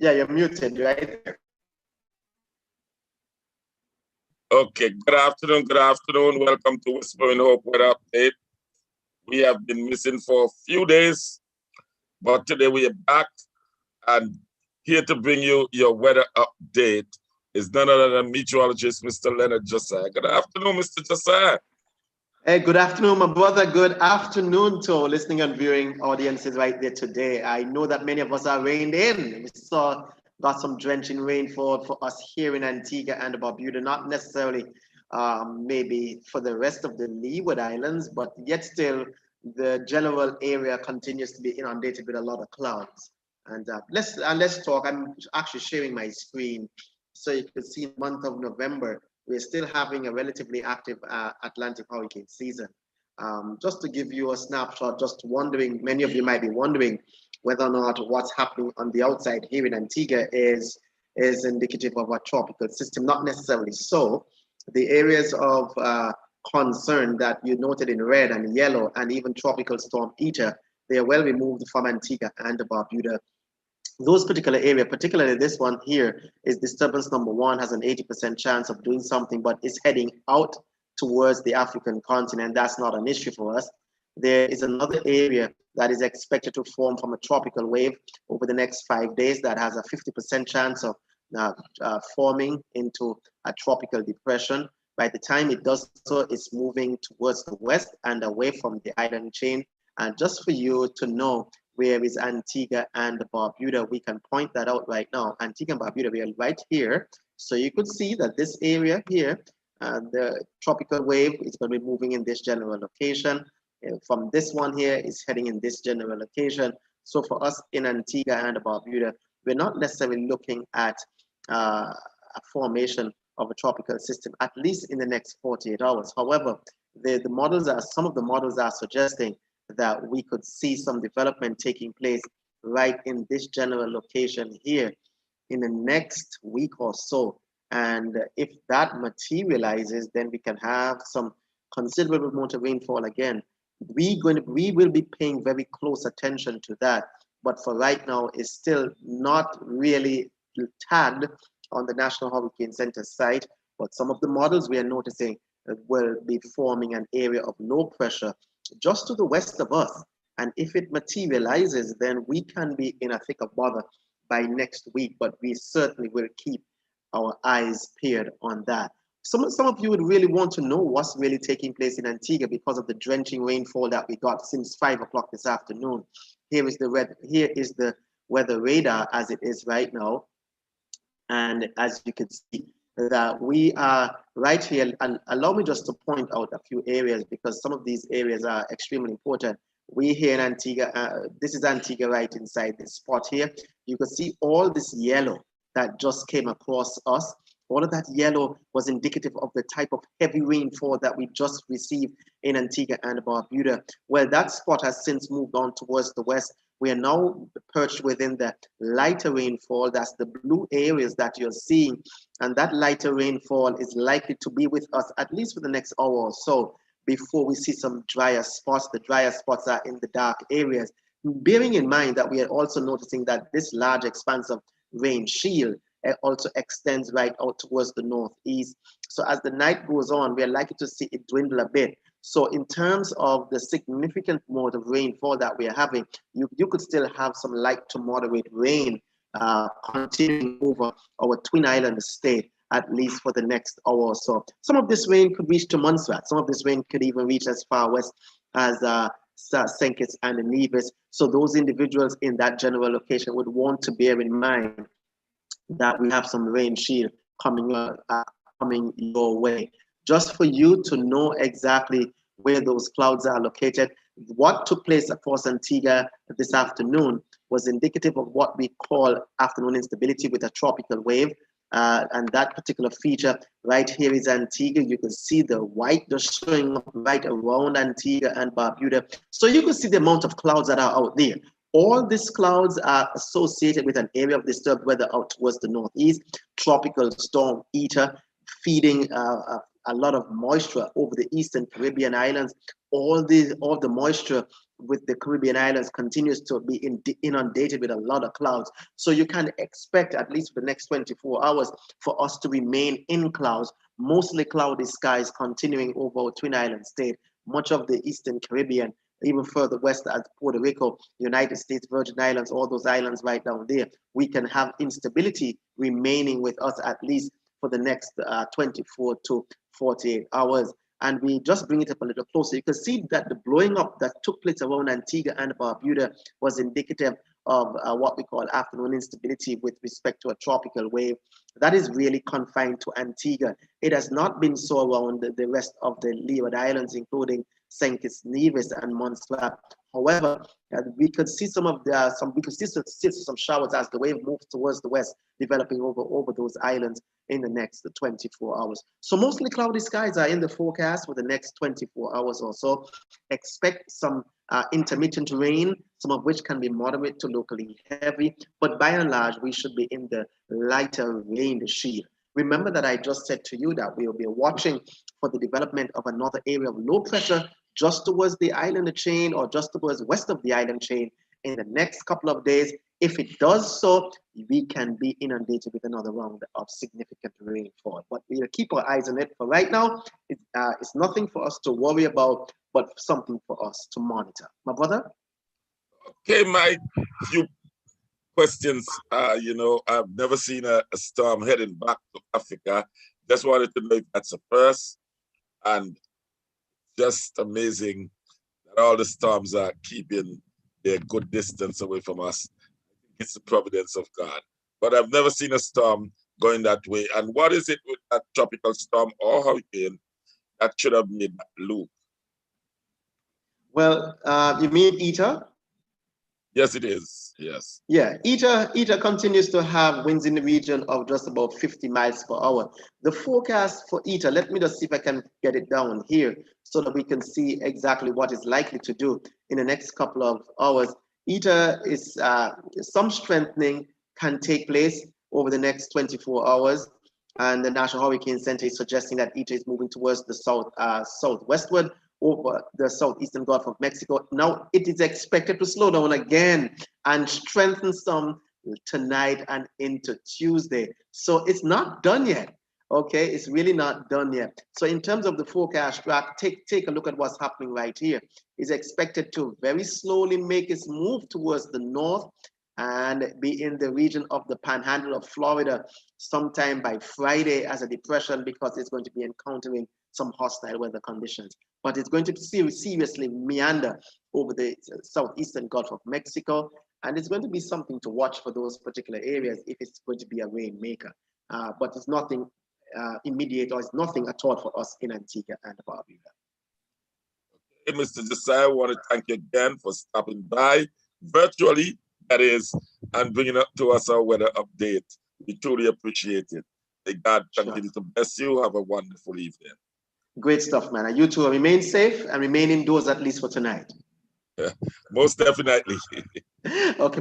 Yeah, you're muted right there. Okay, good afternoon, good afternoon. Welcome to Whispering Hope Weather Update. We have been missing for a few days, but today we are back and here to bring you your weather update is none other than meteorologist Mr. Lenard Josiah. Good afternoon, Mr. Josiah. Hey, good afternoon, my brother. Good afternoon to our listening and viewing audiences right there today. I know that many of us are rained in. We got some drenching rainfall for us here in Antigua and Barbuda, not necessarily maybe for the rest of the Leeward Islands, but yet still the general area continues to be inundated with a lot of clouds. And let's talk. I'm actually sharing my screen so you can see the month of November. We're still having a relatively active Atlantic hurricane season. Just to give you a snapshot, just wondering, many of you might be wondering whether or not what's happening on the outside here in Antigua is indicative of a tropical system. Not necessarily so. The areas of concern that you noted in red and yellow and even tropical storm Eta, they are well removed from Antigua and Barbuda. Those particular area, particularly this one here, is disturbance number one, has an 80% chance of doing something, but is heading out towards the African continent. That's not an issue for us. There is another area that is expected to form from a tropical wave over the next 5 days that has a 50% chance of forming into a tropical depression. By the time it does so, it's moving towards the west and away from the island chain. And just for you to know, where is Antigua and Barbuda? We can point that out right now. Antigua and Barbuda, we are right here. So you could see that this area here, the tropical wave is going to be moving in this general location. From this one here is heading in this general location. So for us in Antigua and Barbuda, we're not necessarily looking at a formation of a tropical system, at least in the next 48 hours. However, some of the models are suggesting that we could see some development taking place right in this general location here in the next week or so. And if that materializes, then we can have some considerable amount of rainfall again. We will be paying very close attention to that. But for right now, it's still not really tagged on the National Hurricane Center site. But some of the models we are noticing will be forming an area of low pressure just to the west of us. And if it materializes, then we can be in a thick of bother by next week, but we certainly will keep our eyes peeled on that. Some of you would really want to know what's really taking place in Antigua because of the drenching rainfall that we got since 5 o'clock this afternoon. Here is the weather radar as it is right now. And as you can see, that we are right here, and allow me just to point out a few areas because some of these areas are extremely important. We here in Antigua, this is Antigua right inside this spot here. You can see all this yellow that just came across us. All of that yellow was indicative of the type of heavy rainfall that we just received in Antigua and Barbuda. Well, that spot has since moved on towards the west. We are now perched within the lighter rainfall. That's the blue areas that you're seeing. And that lighter rainfall is likely to be with us at least for the next hour or so before we see some drier spots. The drier spots are in the dark areas. Bearing in mind that we are also noticing that this large expanse of rain shield also extends right out towards the northeast. So as the night goes on, we are likely to see it dwindle a bit. So in terms of the significant amount of rainfall that we are having, you could still have some light to moderate rain continuing over our Twin Island state, at least for the next hour or so. Some of this rain could reach to Montserrat. Some of this rain could even reach as far west as St. Kitts and Nevis. So those individuals in that general location would want to bear in mind that we have some rain shield coming your way. Just for you to know exactly where those clouds are located, what took place across Antigua this afternoon was indicative of what we call afternoon instability with a tropical wave. And that particular feature right here is Antigua. You can see the white just showing up right around Antigua and Barbuda. So you can see the amount of clouds that are out there. All these clouds are associated with an area of disturbed weather out towards the northeast. Tropical storm Eta feeding a lot of moisture over the eastern Caribbean islands. All the moisture with the Caribbean islands continues to be inundated with a lot of clouds. So you can expect, at least for the next 24 hours, for us to remain in clouds, mostly cloudy skies continuing over Twin Island state, much of the Eastern Caribbean, even further west as Puerto Rico, United States, Virgin Islands, all those islands right down there. We can have instability remaining with us at least for the next 24 to 48 hours. And we just bring it up a little closer. You can see that the blowing up that took place around Antigua and Barbuda was indicative of what we call afternoon instability with respect to a tropical wave. That is really confined to Antigua. It has not been so around the rest of the Leeward Islands, including St. Kitts Nevis and Montserrat. However, we could see some showers as the wave moves towards the west, developing over those islands in the next 24 hours. So mostly cloudy skies are in the forecast for the next 24 hours or so. Expect some intermittent rain, some of which can be moderate to locally heavy, but by and large, we should be in the lighter rain shield. Remember that I just said to you that we will be watching for the development of another area of low pressure just towards the island chain or just towards west of the island chain in the next couple of days. If it does so, we can be inundated with another round of significant rainfall. But we'll keep our eyes on it. For right now, it's nothing for us to worry about, but something for us to monitor. My brother? Okay, my few questions. I've never seen a storm heading back to Africa. Just wanted to know if that's a first. And just amazing that all the storms are keeping their good distance away from us. It's the providence of God. But I've never seen a storm going that way. And what is it with that tropical storm or hurricane that should have made that loop? Well, you mean Eta? Yes, it is. Yes. Yeah, Eta continues to have winds in the region of just about 50 miles per hour. The forecast for Eta, let me just see if I can get it down here so that we can see exactly what is likely to do in the next couple of hours. Eta is some strengthening can take place over the next 24 hours. And the National Hurricane Center is suggesting that Eta is moving towards the southwestward over the southeastern Gulf of Mexico. Now it is expected to slow down again and strengthen some tonight and into Tuesday. So it's not done yet. Okay, it's really not done yet. So in terms of the forecast track, take a look at what's happening right here. It's expected to very slowly make its move towards the north and be in the region of the panhandle of Florida sometime by Friday as a depression, because it's going to be encountering some hostile weather conditions. But it's going to seriously meander over the southeastern Gulf of Mexico, and it's going to be something to watch for those particular areas if it's going to be a rainmaker. But it's nothing immediate, or it's nothing at all for us in Antigua and Barbuda. Okay, Mr. Josiah, I want to thank you again for stopping by virtually, that is, and bringing up to us our weather update. We truly appreciate it. May God continue to bless you. Have a wonderful evening. Great stuff, man. And you two remain safe and remain indoors at least for tonight. Most definitely. Okay, my